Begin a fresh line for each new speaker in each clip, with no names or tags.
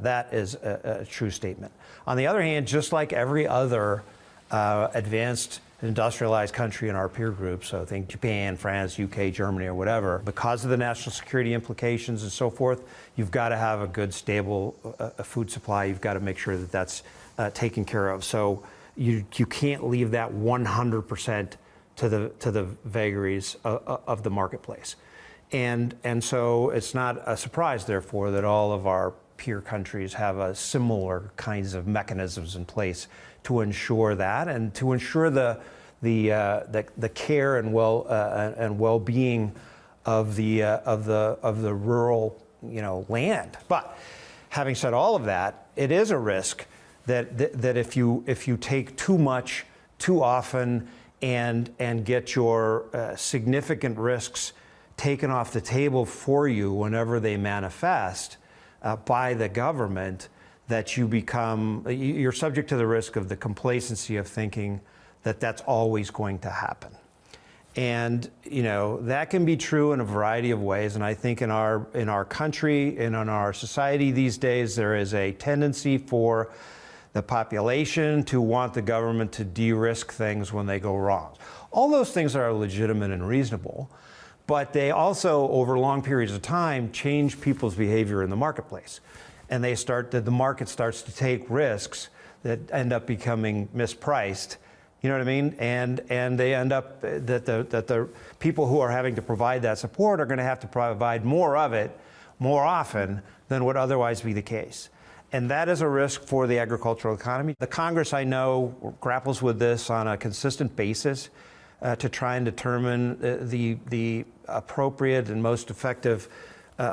That is a true statement. On the other hand, just like every other advanced industrialized country in our peer group, so think Japan, France, UK, Germany, or whatever, because of the national security implications and so forth, you've got to have a good, stable food supply. You've got to make sure that that's taken care of. So you can't leave that 100% to the vagaries of the marketplace. And so it's not a surprise, therefore, that all of our peer countries have a similar kinds of mechanisms in place to ensure that, and to ensure the care and well-being of the rural land. But having said all of that, it is a risk that if you take too much too often and get your significant risks taken off the table for you whenever they manifest by the government, that you're subject to the risk of the complacency of thinking that that's always going to happen. And that can be true in a variety of ways. And I think in our country and in our society these days, there is a tendency for the population to want the government to de-risk things when they go wrong. All those things are legitimate and reasonable, but they also, over long periods of time, change people's behavior in the marketplace. And the market starts to take risks that end up becoming mispriced. You know what I mean? And they end up that the people who are having to provide that support are going to have to provide more of it more often than would otherwise be the case. And that is a risk for the agricultural economy. The Congress, I know, grapples with this on a consistent basis to try and determine the appropriate and most effective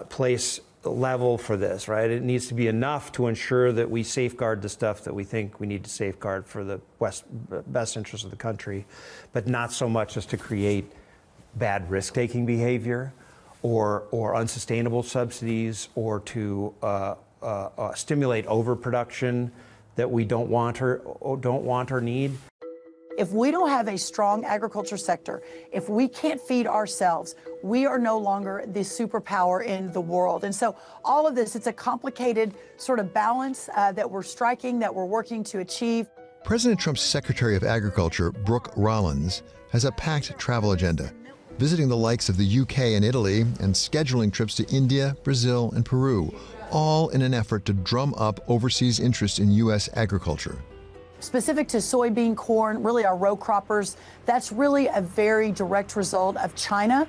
place level for this, right? It needs to be enough to ensure that we safeguard the stuff that we think we need to safeguard for the best interest of the country, but not so much as to create bad risk-taking behavior or unsustainable subsidies, or to stimulate overproduction that we don't want or need.
If we don't have a strong agriculture sector, if we can't feed ourselves, we are no longer the superpower in the world. And so all of this, it's a complicated sort of balance that we're striking, that we're working to achieve.
President Trump's Secretary of Agriculture, Brooke Rollins, has a packed travel agenda, visiting the likes of the UK and Italy and scheduling trips to India, Brazil, and Peru, all in an effort to drum up overseas interest in U.S. agriculture.
Specific to soybean, corn, really our row croppers, that's really a very direct result of China.